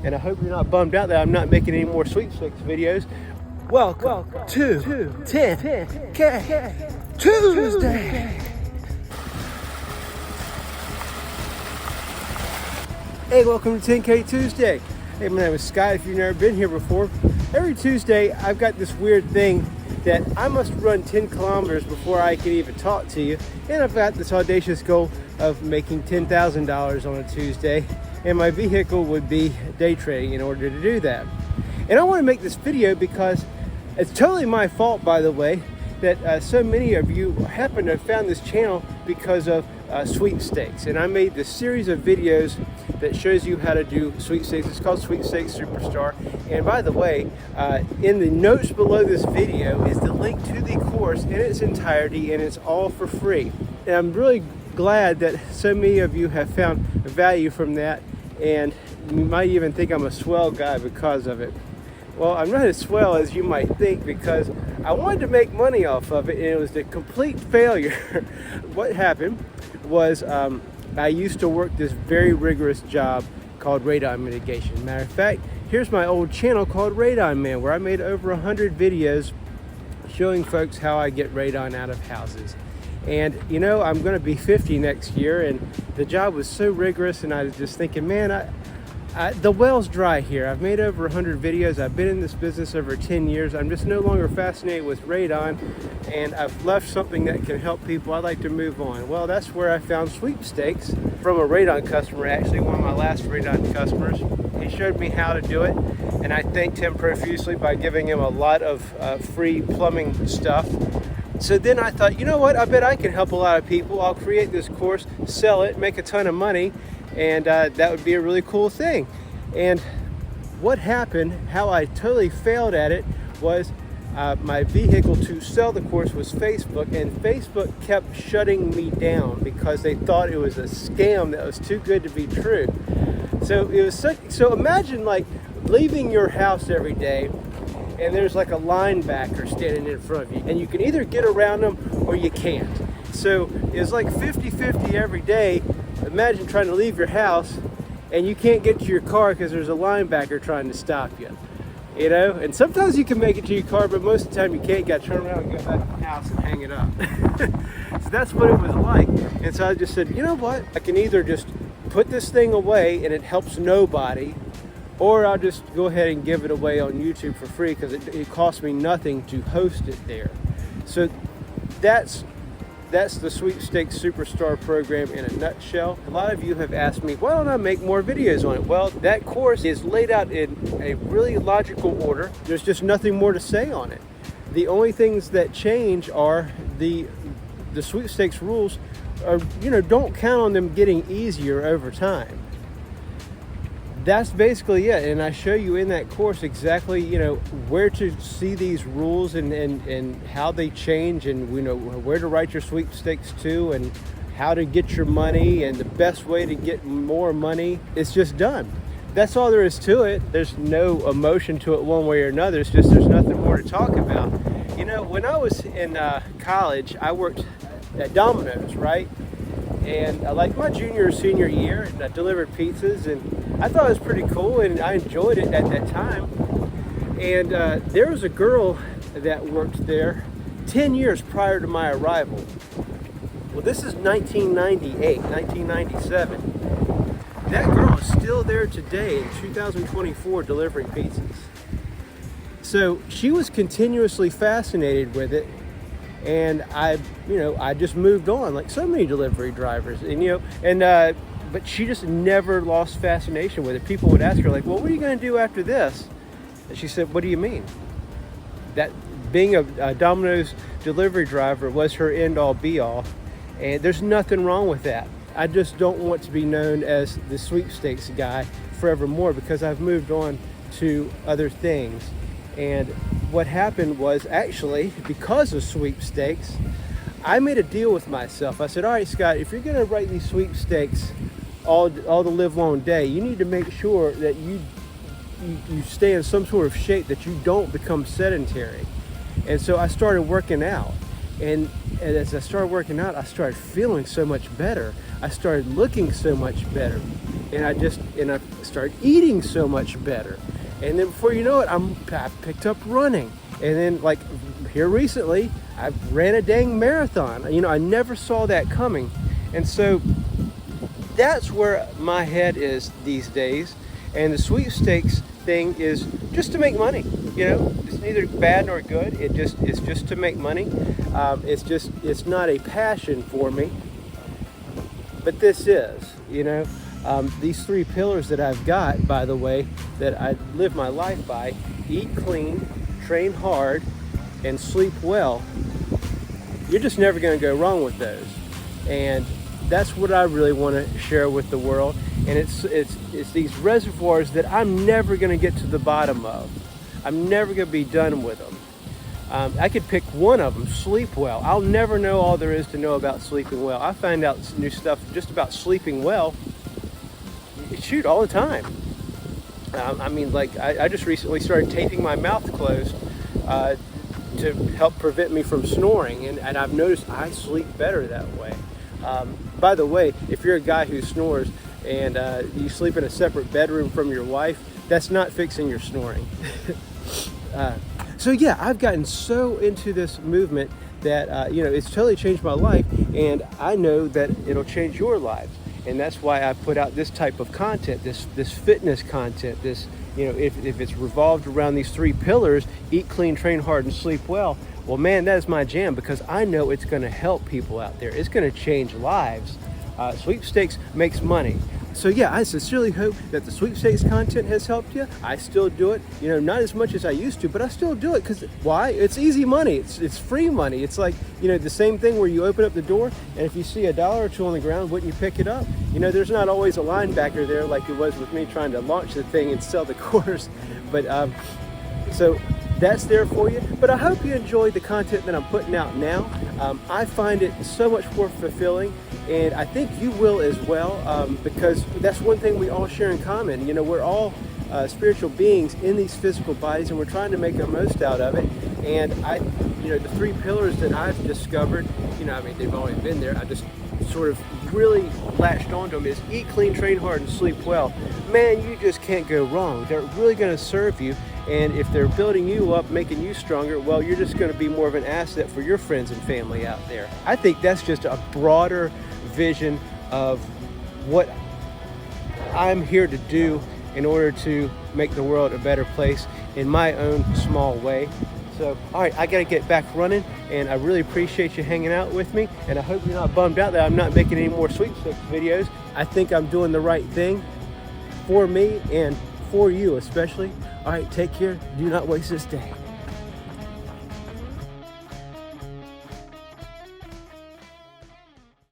and I hope you're not bummed out that I'm not making any more sweepstakes videos. Welcome to 10K Tuesday. Hey, welcome to 10K Tuesday. Hey, my name is Scott. If you've never been here before, every Tuesday I've got this weird thing that I must run 10 kilometers before I can even talk to you, and I've got this audacious goal of making $10,000 on a Tuesday, and my vehicle would be day trading in order to do that. And I want to make this video because it's totally my fault, by the way, that so many of you happen to have found this channel because of sweepstakes. And I made this series of videos that shows you how to do sweepstakes. It's called Sweepstakes Superstar. And by the way, in the notes below this video is the link to the course in its entirety, and it's all for free. And I'm really glad that so many of you have found value from that, and you might even think I'm a swell guy because of it. Well, I'm not as swell as you might think, because I wanted to make money off of it, and it was a complete failure. What happened was I used to work this very rigorous job called radon mitigation. Matter of fact, here's my old channel called Radon Man, where I made over 100 videos showing folks how I get radon out of houses. And you know, I'm going to be 50 next year, and the job was so rigorous, and I was just thinking, man, the well's dry here. I've made over 100 videos. I've been in this business over 10 years. I'm just no longer fascinated with radon, and I've left something that can help people. I'd like to move on. Well, that's where I found sweepstakes from a radon customer, actually one of my last radon customers. He showed me how to do it, and I thanked him profusely by giving him a lot of free plumbing stuff. So then I thought, you know what, I bet I can help a lot of people. I'll create this course, sell it, make a ton of money, and that would be a really cool thing. And what happened, how I totally failed at it, was my vehicle to sell the course was Facebook, and Facebook kept shutting me down because they thought it was a scam that was too good to be true. So it was so imagine like leaving your house every day, and there's like a linebacker standing in front of you, and you can either get around them or you can't. So it's like 50-50 every day. Imagine trying to leave your house and you can't get to your car because there's a linebacker trying to stop you. You know, and sometimes you can make it to your car, but most of the time you can't. You got to turn around and go back to the house and hang it up. So that's what it was like. And so I just said, you know what? I can either just put this thing away and it helps nobody, or I'll just go ahead and give it away on YouTube for free because it costs me nothing to host it there. So that's the Sweepstakes Superstar program in a nutshell. A lot of you have asked me, why don't I make more videos on it? Well, that course is laid out in a really logical order. There's just nothing more to say on it. The only things that change are the sweepstakes rules are, you know, don't count on them getting easier over time. That's basically it, and I show you in that course exactly, you know, where to see these rules and how they change, and you know where to write your sweepstakes to, and how to get your money, and the best way to get more money. It's just done. That's all there is to it. There's no emotion to it one way or another. It's just there's nothing more to talk about. You know, when I was in college, I worked at Domino's, right? And like my junior or senior year, and I delivered pizzas, and I thought it was pretty cool, and I enjoyed it at that time. And there was a girl that worked there 10 years prior to my arrival. Well, this is 1998, 1997. That girl is still there today in 2024 delivering pizzas. So she was continuously fascinated with it. And I just moved on like so many delivery drivers, and but she just never lost fascination with it. People would ask her like, well, what are you going to do after this? And she said, what do you mean? That being a Domino's delivery driver was her end all be all, and there's nothing wrong with that. I just don't want to be known as the sweepstakes guy forevermore, because I've moved on to other things. And what happened was, actually, because of sweepstakes, I made a deal with myself. I said, all right, Scott, if you're going to write these sweepstakes all the live long day, you need to make sure that you stay in some sort of shape, that you don't become sedentary. And so I started working out. And as I started working out, I started feeling so much better. I started looking so much better. and I started eating so much better. And then before you know it, I picked up running. And then like here recently, I ran a dang marathon. You know, I never saw that coming. And so that's where my head is these days. And the sweepstakes thing is just to make money. You know, it's neither bad nor good. It's just to make money. It's not a passion for me. But this is, you know, these 3 pillars that I've got, by the way, that I live my life by: eat clean, train hard, and sleep well. You're just never going to go wrong with those. And that's what I really want to share with the world. And it's these reservoirs that I'm never going to get to the bottom of. I'm never going to be done with them. I could pick one of them: sleep well. I'll never know all there is to know about sleeping well. I find out new stuff just about sleeping well, shoot, all the time. I mean, like, I just recently started taping my mouth closed to help prevent me from snoring, and I've noticed I sleep better that way. By the way, if you're a guy who snores and you sleep in a separate bedroom from your wife, that's not fixing your snoring. So yeah, I've gotten so into this movement that, you know, it's totally changed my life, and I know that it'll change your lives. And that's why I put out this type of content, this fitness content, this, you know, if it's revolved around these 3 pillars: eat clean, train hard, and sleep well. Well, man, that is my jam, because I know it's going to help people out there. It's going to change lives. Sweepstakes makes money. So yeah, I sincerely hope that the sweepstakes content has helped you. I still do it, you know, not as much as I used to, but I still do it because why? It's easy money. It's free money. It's like, you know, the same thing where you open up the door, and if you see $1 or $2 on the ground, wouldn't you pick it up? You know, there's not always a linebacker there like it was with me trying to launch the thing and sell the course. But so that's there for you. But I hope you enjoyed the content that I'm putting out now. I find it so much more fulfilling, and I think you will as well, because that's one thing we all share in common. You know, we're all spiritual beings in these physical bodies, and we're trying to make the most out of it. And you know, the 3 pillars that I've discovered, you know, I mean, they've always been there. I just sort of really latched onto them: is eat clean, train hard, and sleep well. Man, you just can't go wrong. They're really going to serve you. And if they're building you up, making you stronger, well, you're just going to be more of an asset for your friends and family out there. I think that's just a broader vision of what I'm here to do in order to make the world a better place in my own small way. So, all right, I got to get back running, and I really appreciate you hanging out with me, and I hope you're not bummed out that I'm not making any more sweepstakes videos. I think I'm doing the right thing for me and for you especially. All right, take care. Do not waste this day.